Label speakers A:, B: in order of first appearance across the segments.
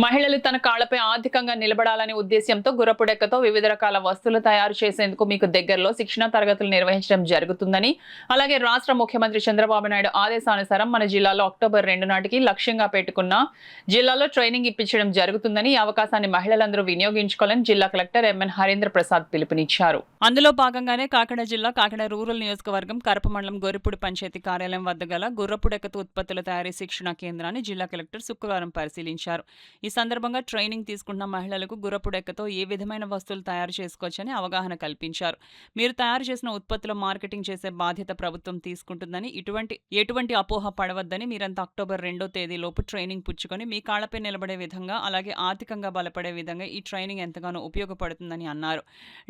A: మహిళలు తన కాళ్లపై ఆర్థికంగా నిలబడాలనే ఉద్దేశ్యంతో గుర్రపుడెక్కతో వివిధ రకాల వస్తువులు తయారు చేసేందుకు మీకు దగ్గరలో శిక్షణా తరగతులు నిర్వహించడం జరుగుతుందని, అలాగే రాష్ట్ర ముఖ్యమంత్రి చంద్రబాబు నాయుడు ఆదేశానుసారం మన జిల్లాలో అక్టోబర్ 2 నాటికి లక్ష్యంగా పెట్టుకున్న జిల్లాలో ట్రైనింగ్ ఇప్పించడం జరుగుతుందని, ఈ అవకాశాన్ని మహిళలందరూ వినియోగించుకోవాలని జిల్లా కలెక్టర్ ఎంఎన్ హరీంద్ర ప్రసాద్ పిలుపునిచ్చారు. అందులో భాగంగానే కాకినాడ జిల్లా కాకినాడ రూరల్ నియోజకవర్గం కరప మండలం గోరిపూడి పంచాయతీ కార్యాలయం వద్ద గల గుర్రపుడెక్కతో ఉత్పత్తుల తయారీ శిక్షణా కేంద్రాన్ని జిల్లా కలెక్టర్ శుక్రవారం పరిశీలించారు. ఈ సందర్భంగా ట్రైనింగ్ తీసుకుంటున్న మహిళలకు గుర్రపుడెక్కతో ఏ విధమైన వస్తువులు తయారు చేసుకోవచ్చని అవగాహన కల్పించారు. మీరు తయారు చేసిన ఉత్పత్తుల మార్కెటింగ్ చేసే బాధ్యత ప్రభుత్వం తీసుకుంటుందని, ఎటువంటి అపోహ పడవద్దని, మీరంతా అక్టోబర్ 2వ తేదీలోపు ట్రైనింగ్ పుచ్చుకొని మీ కాళ్లపై నిలబడే విధంగా, అలాగే ఆర్థికంగా బలపడే విధంగా ఈ ట్రైనింగ్ ఎంతగానో ఉపయోగపడుతుందని అన్నారు.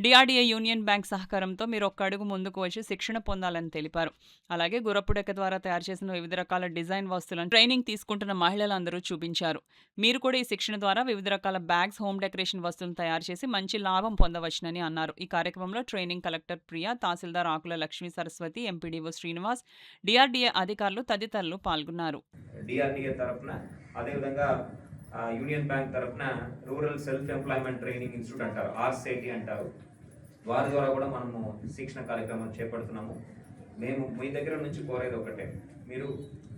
A: డిఆర్డీఏ యూనియన్ బ్యాంక్ సహకారంతో మీరు ఒక్క అడుగు ముందుకు వచ్చి శిక్షణ పొందాలని తెలిపారు. అలాగే గుర్రపుడెక్క ద్వారా తయారు చేసిన వివిధ రకాల డిజైన్ వస్తువులను ట్రైనింగ్ తీసుకుంటున్న మహిళలందరూ చూపించారు. మీరు కూడా ఈ శిక్షణ ద్వారా వివిధ రకాల బ్యాగ్స్, హోమ్ డెకరేషన్ వస్తువులను తయారు చేసి మంచి లాభం పొందవచ్చునని అన్నారు. ఈ కార్యక్రమంలో ట్రైనింగ్ కలెక్టర్ ప్రియా, తహసీల్దార్ ఆకుల లక్ష్మీ సరస్వతి, ఎంపీడీఓ శ్రీనివాస్, డిఆర్డీఏ అధికారులు తదితరులు పాల్గొన్నారు.
B: డిఆర్డీఏ తరఫున అదేవిధంగా యూనియన్ బ్యాంక్ తరఫున rural self employment training institute అంటారు, ఆర్సిఐటి అంటారు, వారి ద్వారా కూడా మనము శిక్షణ కార్యక్రమం చేపడుతున్నాము. మేము మీ దగ్గర నుంచి కోరేది ఒకటే, మీరు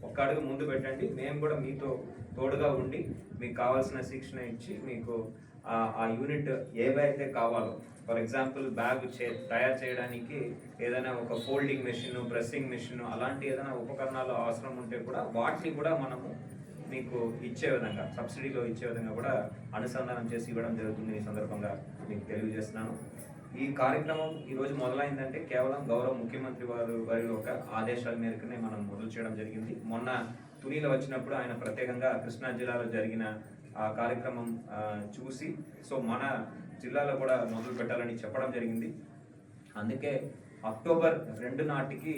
B: ఒక్క అడుగు ముందు పెట్టండి, మేము కూడా మీతో తోడుగా ఉండి మీకు కావాల్సిన శిక్షణ ఇచ్చి మీకు ఆ యూనిట్ ఏవైతే కావాలో, ఫర్ ఎగ్జాంపుల్ బ్యాగ్ తయారు చేయడానికి ఏదైనా ఒక ఫోల్డింగ్ మెషిన్, ప్రెస్సింగ్ మెషిన్, అలాంటి ఏదైనా ఉపకరణాలు అవసరం ఉంటే కూడా వాటిని కూడా మనము మీకు ఇచ్చే విధంగా, సబ్సిడీలో ఇచ్చే విధంగా కూడా అనుసంధానం చేసి ఇవ్వడం జరుగుతుంది. ఈ సందర్భంగా మీకు తెలియజేస్తున్నాను. ఈ కార్యక్రమం ఈరోజు మొదలైందంటే కేవలం గౌరవ ముఖ్యమంత్రి వారి ఒక ఆదేశాల మేరకునే మనం మొదలు చేయడం జరిగింది. మొన్న తునిలో వచ్చినప్పుడు ఆయన ప్రత్యేకంగా కృష్ణా జిల్లాలో జరిగిన ఆ కార్యక్రమం చూసి మన జిల్లాలో కూడా మొదలు పెట్టాలని చెప్పడం జరిగింది. అందుకే అక్టోబర్ 2 నాటికి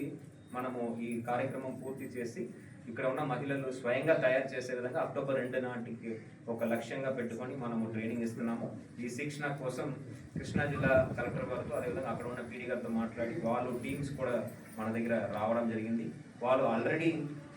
B: మనము ఈ కార్యక్రమం పూర్తి చేసి ఇక్కడ ఉన్న మహిళలు స్వయంగా తయారు చేసే విధంగా అక్టోబర్ 2 నాటికి ఒక లక్ష్యంగా పెట్టుకొని మనము ట్రైనింగ్ ఇస్తున్నాము. ఈ శిక్షణ కోసం కృష్ణా జిల్లా కలెక్టర్ గారితో, అదేవిధంగా అక్కడ ఉన్న పీడీ గారితో మాట్లాడి వాళ్ళు టీమ్స్ కూడా మన దగ్గర రావడం జరిగింది. వాళ్ళు ఆల్రెడీ